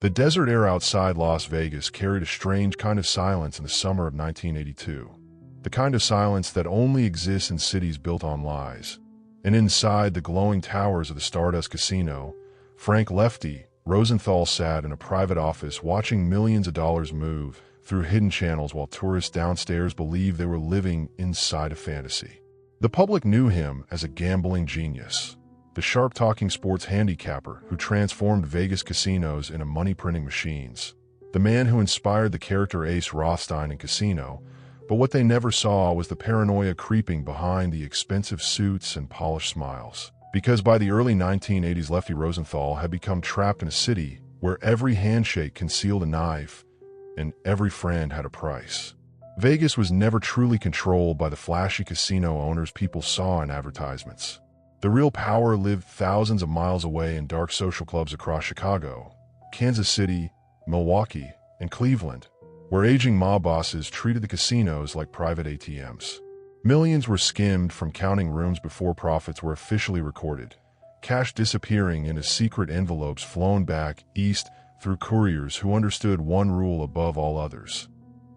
The desert air outside Las Vegas carried a strange kind of silence in the summer of 1982. The kind of silence that only exists in cities built on lies. And inside the glowing towers of the Stardust Casino, Frank Lefty Rosenthal sat in a private office watching millions of dollars move through hidden channels while tourists downstairs believed they were living inside a fantasy. The public knew him as a gambling genius, the sharp-talking sports handicapper who transformed Vegas casinos into money-printing machines, the man who inspired the character Ace Rothstein in Casino, but what they never saw was the paranoia creeping behind the expensive suits and polished smiles. Because by the early 1980s, Lefty Rosenthal had become trapped in a city where every handshake concealed a knife and every friend had a price. Vegas was never truly controlled by the flashy casino owners people saw in advertisements. The real power lived thousands of miles away in dark social clubs across Chicago, Kansas City, Milwaukee, and Cleveland, where aging mob bosses treated the casinos like private ATMs. Millions were skimmed from counting rooms before profits were officially recorded, cash disappearing into secret envelopes flown back east through couriers who understood one rule above all others: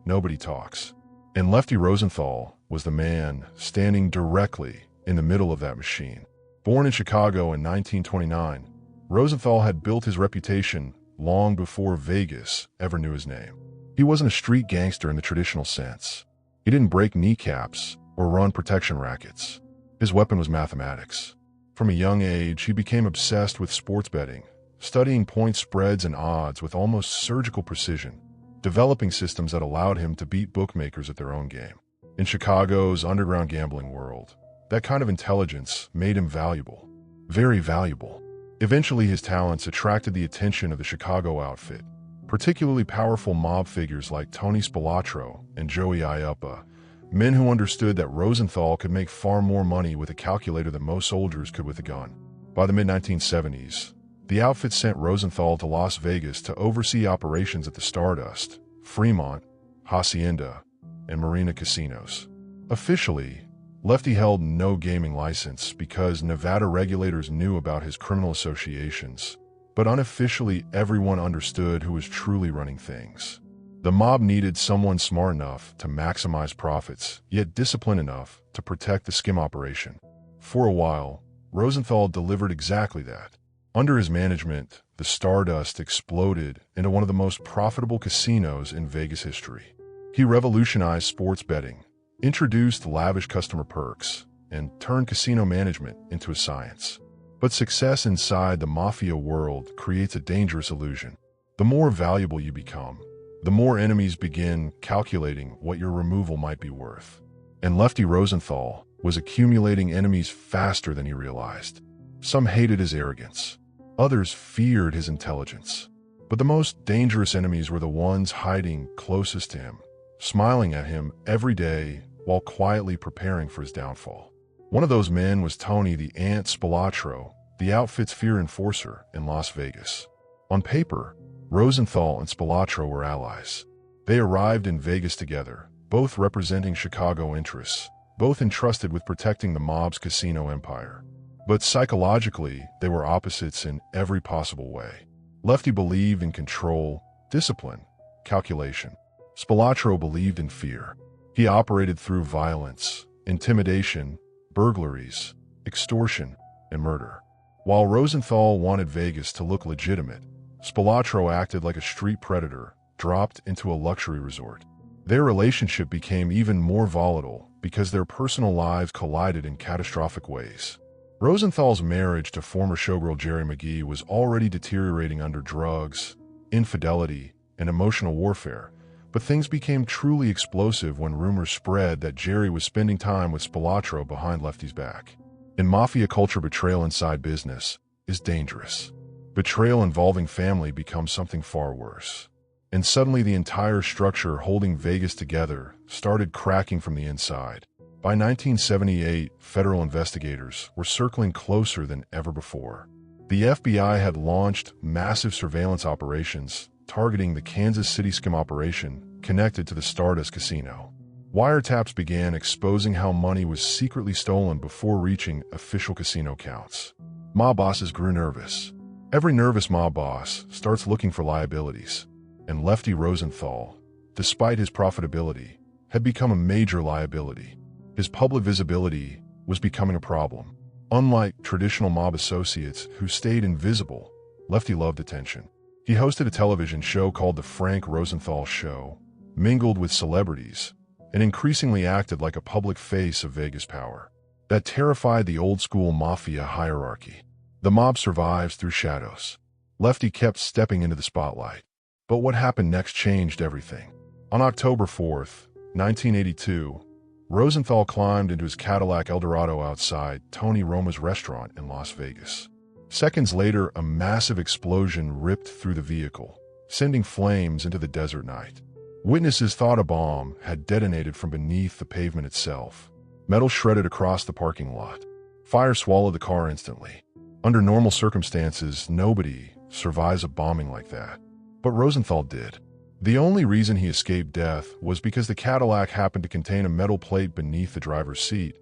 nobody talks. And Lefty Rosenthal was the man standing directly in the middle of that machine. Born in Chicago in 1929, Rosenthal had built his reputation long before Vegas ever knew his name. He wasn't a street gangster in the traditional sense. He didn't break kneecaps or run protection rackets. His weapon was mathematics. From a young age, he became obsessed with sports betting, studying point spreads and odds with almost surgical precision, developing systems that allowed him to beat bookmakers at their own game. In Chicago's underground gambling world, that kind of intelligence made him valuable, very valuable. Eventually, his talents attracted the attention of the Chicago outfit, particularly powerful mob figures like Tony Spilotro and Joey Iuppa, men who understood that Rosenthal could make far more money with a calculator than most soldiers could with a gun. By the mid-1970s, the outfit sent Rosenthal to Las Vegas to oversee operations at the Stardust, Fremont, Hacienda, and Marina casinos. Officially, Lefty held no gaming license because Nevada regulators knew about his criminal associations, but unofficially everyone understood who was truly running things. The mob needed someone smart enough to maximize profits, yet disciplined enough to protect the skim operation. For a while, Rosenthal delivered exactly that. Under his management, the Stardust exploded into one of the most profitable casinos in Vegas history. He revolutionized sports betting, introduced lavish customer perks, and turned casino management into a science. But success inside the mafia world creates a dangerous illusion. The more valuable you become, the more enemies begin calculating what your removal might be worth. And Lefty Rosenthal was accumulating enemies faster than he realized. Some hated his arrogance. Others feared his intelligence. But the most dangerous enemies were the ones hiding closest to him, smiling at him every day while quietly preparing for his downfall. One of those men was Tony the Ant Spilotro, the outfit's fear enforcer in Las Vegas. On paper, Rosenthal and Spilotro were allies. They arrived in Vegas together, both representing Chicago interests, both entrusted with protecting the mob's casino empire. But psychologically, they were opposites in every possible way. Lefty believed in control, discipline, calculation. Spilotro believed in fear. He operated through violence, intimidation, burglaries, extortion, and murder. While Rosenthal wanted Vegas to look legitimate, Spilotro acted like a street predator, dropped into a luxury resort. Their relationship became even more volatile because their personal lives collided in catastrophic ways. Rosenthal's marriage to former showgirl Jerry McGee was already deteriorating under drugs, infidelity, and emotional warfare, but things became truly explosive when rumors spread that Jerry was spending time with Spilotro behind Lefty's back. In mafia culture, betrayal inside business is dangerous. Betrayal involving family becomes something far worse. And suddenly the entire structure holding Vegas together started cracking from the inside. By 1978, federal investigators were circling closer than ever before. The FBI had launched massive surveillance operations targeting the Kansas City skim operation connected to the Stardust Casino. Wiretaps began exposing how money was secretly stolen before reaching official casino counts. Mob bosses grew nervous. Every nervous mob boss starts looking for liabilities, and Lefty Rosenthal, despite his profitability, had become a major liability. His public visibility was becoming a problem. Unlike traditional mob associates who stayed invisible, Lefty loved attention. He hosted a television show called The Frank Rosenthal Show, mingled with celebrities, and increasingly acted like a public face of Vegas power. That terrified the old-school mafia hierarchy. The mob survives through shadows. Lefty kept stepping into the spotlight. But what happened next changed everything. On October 4th, 1982, Rosenthal climbed into his Cadillac Eldorado outside Tony Roma's restaurant in Las Vegas. Seconds later, a massive explosion ripped through the vehicle, sending flames into the desert night. Witnesses thought a bomb had detonated from beneath the pavement itself. Metal shredded across the parking lot. Fire swallowed the car instantly. Under normal circumstances, nobody survives a bombing like that. But Rosenthal did. The only reason he escaped death was because the Cadillac happened to contain a metal plate beneath the driver's seat,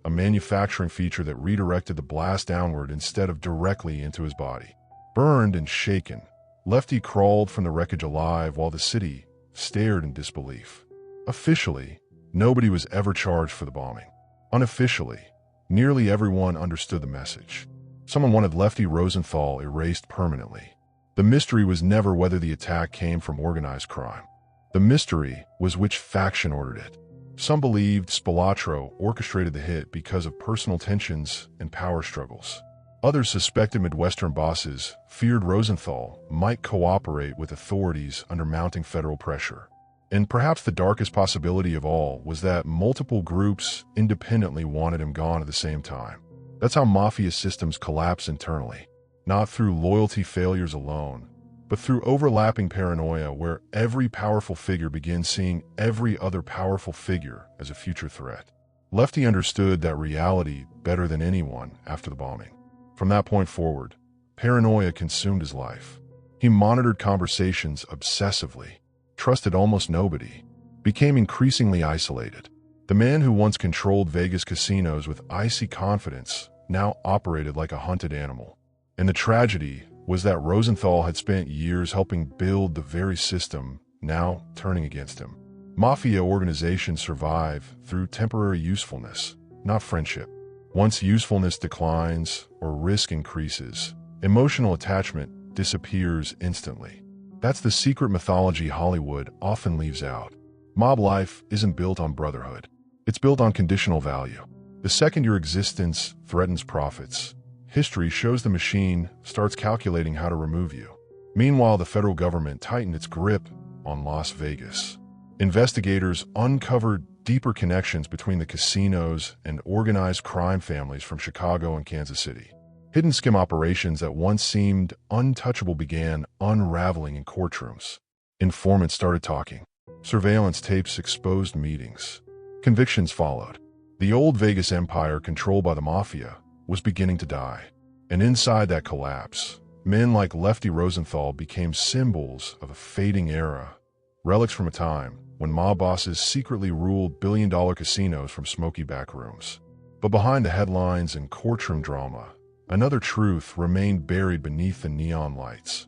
a manufacturing feature that redirected the blast downward instead of directly into his body. Burned and shaken, Lefty crawled from the wreckage alive while the city stared in disbelief. Officially, nobody was ever charged for the bombing. Unofficially, nearly everyone understood the message. Someone wanted Lefty Rosenthal erased permanently. The mystery was never whether the attack came from organized crime. The mystery was which faction ordered it. Some believed Spilatro orchestrated the hit because of personal tensions and power struggles. Others suspected Midwestern bosses feared Rosenthal might cooperate with authorities under mounting federal pressure. And perhaps the darkest possibility of all was that multiple groups independently wanted him gone at the same time. That's how mafia systems collapse internally. Not through loyalty failures alone, but through overlapping paranoia where every powerful figure begins seeing every other powerful figure as a future threat. Lefty understood that reality better than anyone after the bombing. From that point forward, paranoia consumed his life. He monitored conversations obsessively, trusted almost nobody, became increasingly isolated. The man who once controlled Vegas casinos with icy confidence now operated like a hunted animal. And the tragedy was that Rosenthal had spent years helping build the very system now turning against him. Mafia organizations survive through temporary usefulness, not friendship. Once usefulness declines or risk increases, emotional attachment disappears instantly. That's the secret mythology Hollywood often leaves out. Mob life isn't built on brotherhood. It's built on conditional value. The second your existence threatens profits, history shows the machine starts calculating how to remove you. Meanwhile, the federal government tightened its grip on Las Vegas. Investigators uncovered deeper connections between the casinos and organized crime families from Chicago and Kansas City. Hidden skim operations that once seemed untouchable began unraveling in courtrooms. Informants started talking. Surveillance tapes exposed meetings. Convictions followed. The old Vegas empire controlled by the mafia was beginning to die. And inside that collapse, men like Lefty Rosenthal became symbols of a fading era, relics from a time when mob bosses secretly ruled billion-dollar casinos from smoky back rooms. But behind the headlines and courtroom drama, another truth remained buried beneath the neon lights.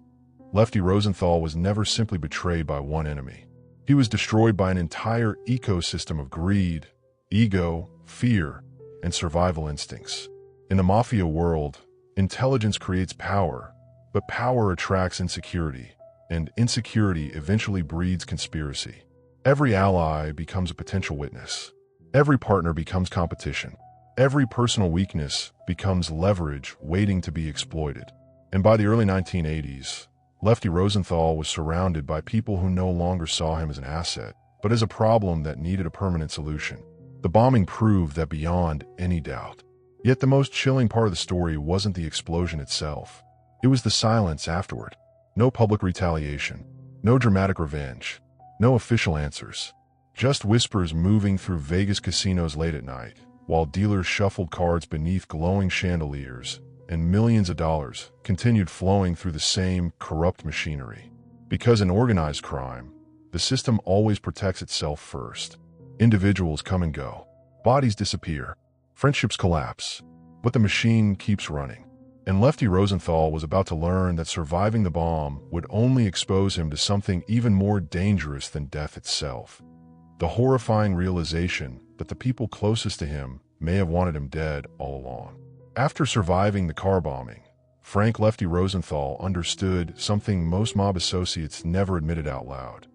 Lefty Rosenthal was never simply betrayed by one enemy. He was destroyed by an entire ecosystem of greed, ego, fear, and survival instincts. In the mafia world, intelligence creates power, but power attracts insecurity, and insecurity eventually breeds conspiracy. Every ally becomes a potential witness. Every partner becomes competition. Every personal weakness becomes leverage waiting to be exploited. And by the early 1980s, Lefty Rosenthal was surrounded by people who no longer saw him as an asset, but as a problem that needed a permanent solution. The bombing proved that beyond any doubt. Yet the most chilling part of the story wasn't the explosion itself. It was the silence afterward. No public retaliation. No dramatic revenge. No official answers. Just whispers moving through Vegas casinos late at night, while dealers shuffled cards beneath glowing chandeliers, and millions of dollars continued flowing through the same corrupt machinery. Because in organized crime, the system always protects itself first. Individuals come and go. Bodies disappear. Friendships collapse. But the machine keeps running. And Lefty Rosenthal was about to learn that surviving the bomb would only expose him to something even more dangerous than death itself. The horrifying realization that the people closest to him may have wanted him dead all along. After surviving the car bombing, Frank Lefty Rosenthal understood something most mob associates never admitted out loud.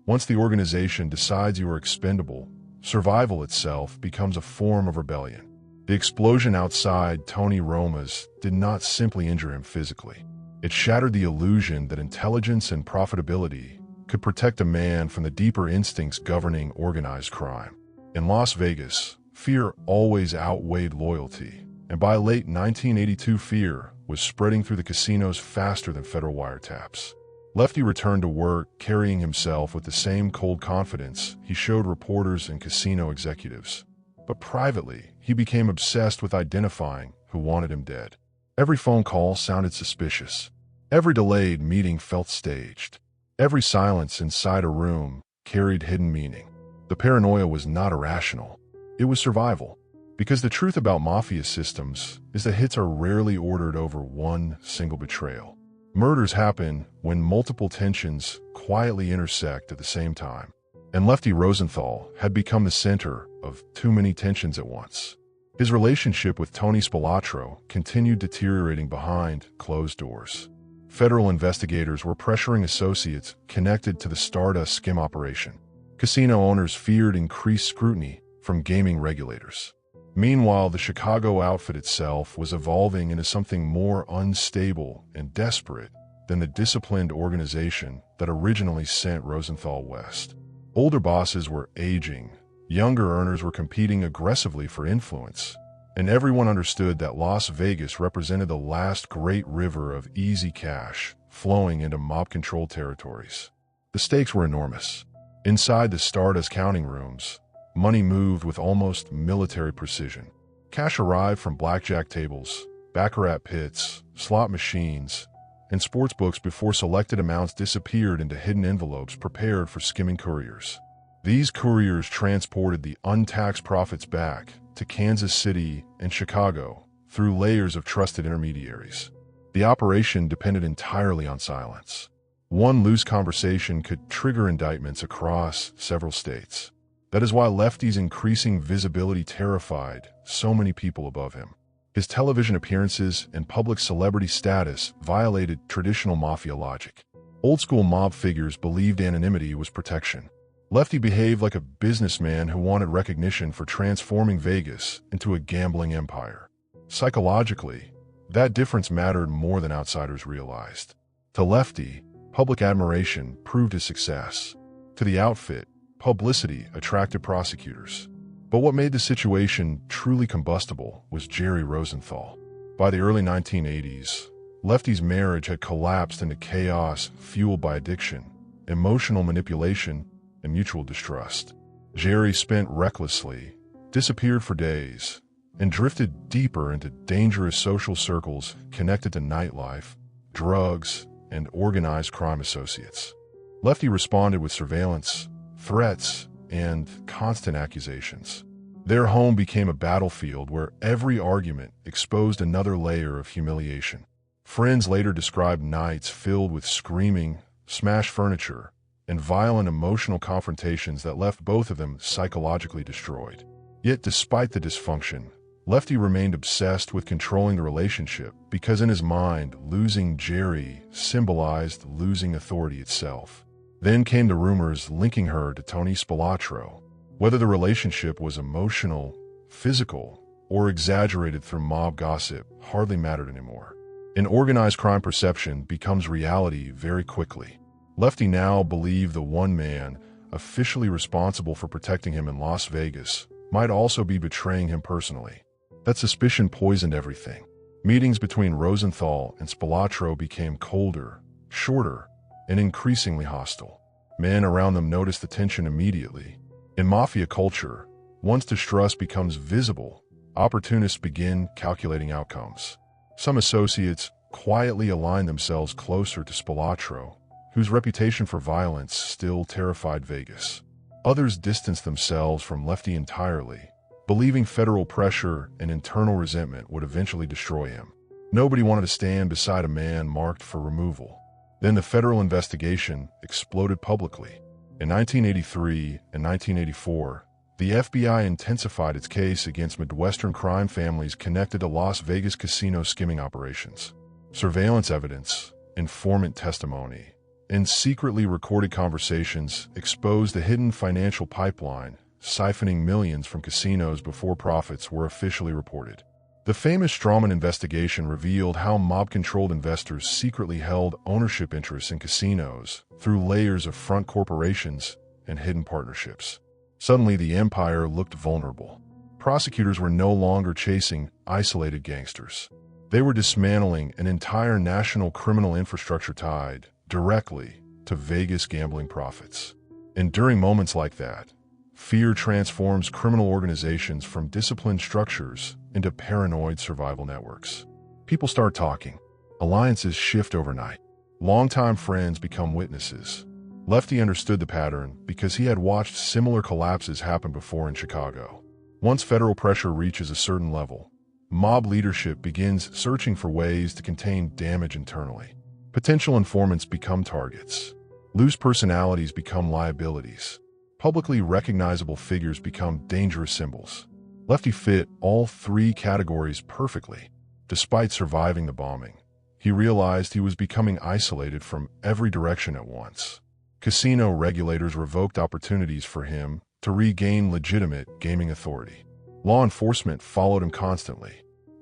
Once the organization decides you are expendable, survival itself becomes a form of rebellion. The explosion outside Tony Roma's did not simply injure him physically. It shattered the illusion that intelligence and profitability could protect a man from the deeper instincts governing organized crime. In Las Vegas, fear always outweighed loyalty, and by late 1982, fear was spreading through the casinos faster than federal wiretaps. Lefty returned to work carrying himself with the same cold confidence he showed reporters and casino executives. But privately, he became obsessed with identifying who wanted him dead. Every phone call sounded suspicious. Every delayed meeting felt staged. Every silence inside a room carried hidden meaning. The paranoia was not irrational. It was survival. Because the truth about mafia systems is that hits are rarely ordered over one single betrayal. Murders happen when multiple tensions quietly intersect at the same time. And Lefty Rosenthal had become the center of too many tensions at once. His relationship with Tony Spilotro continued deteriorating behind closed doors. Federal investigators were pressuring associates connected to the Stardust skim operation. Casino owners feared increased scrutiny from gaming regulators. Meanwhile, the Chicago outfit itself was evolving into something more unstable and desperate than the disciplined organization that originally sent Rosenthal west. Older bosses were aging, younger earners were competing aggressively for influence, and everyone understood that Las Vegas represented the last great river of easy cash flowing into mob-controlled territories. The stakes were enormous. Inside the Stardust counting rooms, money moved with almost military precision. Cash arrived from blackjack tables, baccarat pits, slot machines, and sports books before selected amounts disappeared into hidden envelopes prepared for skimming couriers. These couriers transported the untaxed profits back to Kansas City and Chicago through layers of trusted intermediaries. The operation depended entirely on silence. One loose conversation could trigger indictments across several states. That is why Lefty's increasing visibility terrified so many people above him. His television appearances and public celebrity status violated traditional mafia logic. Old-school mob figures believed anonymity was protection. Lefty behaved like a businessman who wanted recognition for transforming Vegas into a gambling empire. Psychologically, that difference mattered more than outsiders realized. To Lefty, public admiration proved his success. To the outfit, publicity attracted prosecutors. But what made the situation truly combustible was Jerry Rosenthal. By the early 1980s, Lefty's marriage had collapsed into chaos fueled by addiction, emotional manipulation, and mutual distrust. Jerry spent recklessly, disappeared for days, and drifted deeper into dangerous social circles connected to nightlife, drugs, and organized crime associates. Lefty responded with surveillance, threats, and constant accusations. Their home became a battlefield where every argument exposed another layer of humiliation. Friends later described nights filled with screaming, smashed furniture, and violent emotional confrontations that left both of them psychologically destroyed. Yet despite the dysfunction, Lefty remained obsessed with controlling the relationship because in his mind, losing Jerry symbolized losing authority itself. Then came the rumors linking her to Tony Spilotro. Whether the relationship was emotional, physical, or exaggerated through mob gossip hardly mattered anymore. An organized crime perception becomes reality very quickly. Lefty now believed the one man officially responsible for protecting him in Las Vegas might also be betraying him personally. That suspicion poisoned everything. Meetings between Rosenthal and Spilotro became colder, shorter, and increasingly hostile. Men around them noticed the tension immediately. In mafia culture, once distrust becomes visible, opportunists begin calculating outcomes. Some associates quietly align themselves closer to Spilotro, whose reputation for violence still terrified Vegas. Others distanced themselves from Lefty entirely, believing federal pressure and internal resentment would eventually destroy him. Nobody wanted to stand beside a man marked for removal. Then the federal investigation exploded publicly. In 1983 and 1984, the FBI intensified its case against Midwestern crime families connected to Las Vegas casino skimming operations. Surveillance evidence, informant testimony, and secretly recorded conversations exposed the hidden financial pipeline, siphoning millions from casinos before profits were officially reported. The famous Strawman investigation revealed how mob-controlled investors secretly held ownership interests in casinos through layers of front corporations and hidden partnerships. Suddenly, the empire looked vulnerable. Prosecutors were no longer chasing isolated gangsters. They were dismantling an entire national criminal infrastructure tied directly to Vegas gambling profits. And during moments like that, fear transforms criminal organizations from disciplined structures into paranoid survival networks. People start talking. Alliances shift overnight. Longtime friends become witnesses. Lefty understood the pattern because he had watched similar collapses happen before in Chicago. Once federal pressure reaches a certain level, mob leadership begins searching for ways to contain damage internally. Potential informants become targets. Loose personalities become liabilities. Publicly recognizable figures become dangerous symbols. Lefty fit all three categories perfectly. Despite surviving the bombing, he realized he was becoming isolated from every direction at once. Casino regulators revoked opportunities for him to regain legitimate gaming authority. Law enforcement followed him constantly.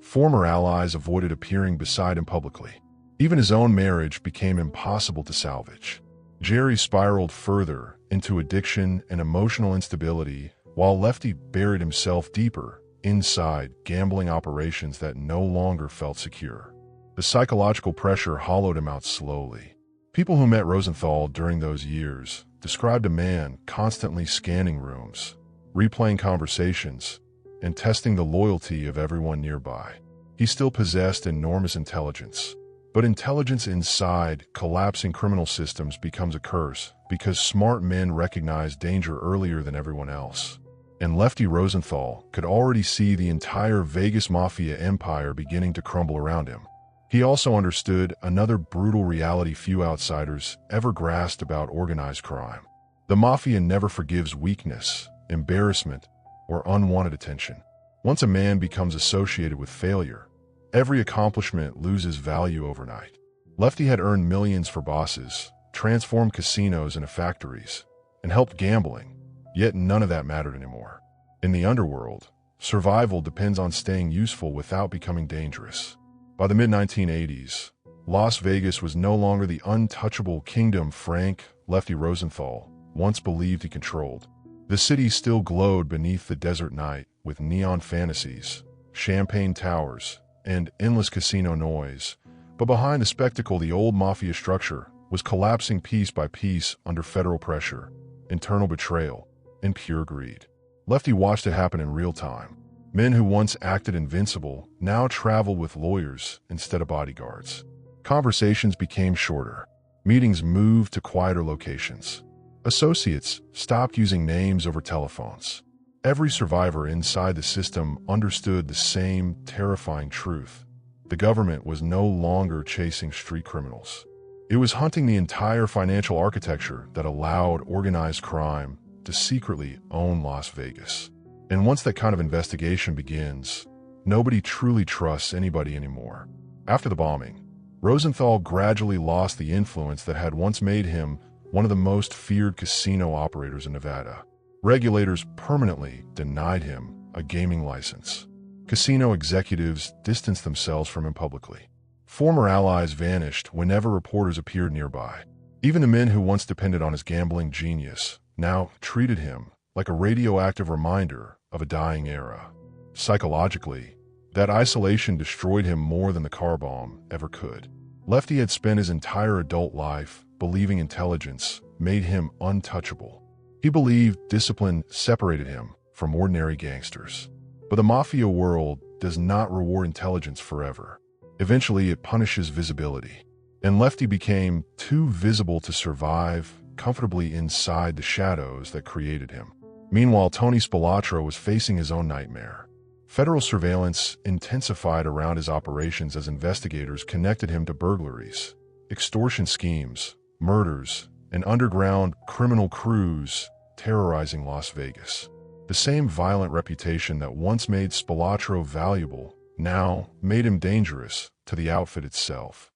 Former allies avoided appearing beside him publicly. Even his own marriage became impossible to salvage. Jerry spiraled further into addiction and emotional instability, while Lefty buried himself deeper inside gambling operations that no longer felt secure. The psychological pressure hollowed him out slowly. People who met Rosenthal during those years described a man constantly scanning rooms, replaying conversations, and testing the loyalty of everyone nearby. He still possessed enormous intelligence, but intelligence inside collapsing criminal systems becomes a curse because smart men recognize danger earlier than everyone else. And Lefty Rosenthal could already see the entire Vegas mafia empire beginning to crumble around him. He also understood another brutal reality few outsiders ever grasped about organized crime. The mafia never forgives weakness, embarrassment, or unwanted attention. Once a man becomes associated with failure, every accomplishment loses value overnight. Lefty had earned millions for bosses, transformed casinos into factories, and helped gambling, yet none of that mattered anymore. In the underworld, survival depends on staying useful without becoming dangerous. By the mid-1980s, Las Vegas was no longer the untouchable kingdom Frank Lefty Rosenthal once believed he controlled. The city still glowed beneath the desert night with neon fantasies, champagne towers, and endless casino noise, but behind the spectacle, the old mafia structure was collapsing piece by piece under federal pressure, internal betrayal, and pure greed. Lefty watched it happen in real time. Men who once acted invincible now traveled with lawyers instead of bodyguards. Conversations became shorter. Meetings moved to quieter locations. Associates stopped using names over telephones. Every survivor inside the system understood the same terrifying truth. The government was no longer chasing street criminals. It was hunting the entire financial architecture that allowed organized crime to secretly own Las Vegas. And once that kind of investigation begins, nobody truly trusts anybody anymore. After the bombing, Rosenthal gradually lost the influence that had once made him one of the most feared casino operators in Nevada. Regulators permanently denied him a gaming license. Casino executives distanced themselves from him publicly. Former allies vanished whenever reporters appeared nearby. Even the men who once depended on his gambling genius now treated him like a radioactive reminder of a dying era. Psychologically, that isolation destroyed him more than the car bomb ever could. Lefty had spent his entire adult life believing intelligence made him untouchable. He believed discipline separated him from ordinary gangsters. But the mafia world does not reward intelligence forever. Eventually, it punishes visibility. And Lefty became too visible to survive comfortably inside the shadows that created him. Meanwhile, Tony Spilotro was facing his own nightmare. Federal surveillance intensified around his operations as investigators connected him to burglaries, extortion schemes, murders, and underground criminal crews terrorizing Las Vegas. The same violent reputation that once made Spilatro valuable now made him dangerous to the outfit itself.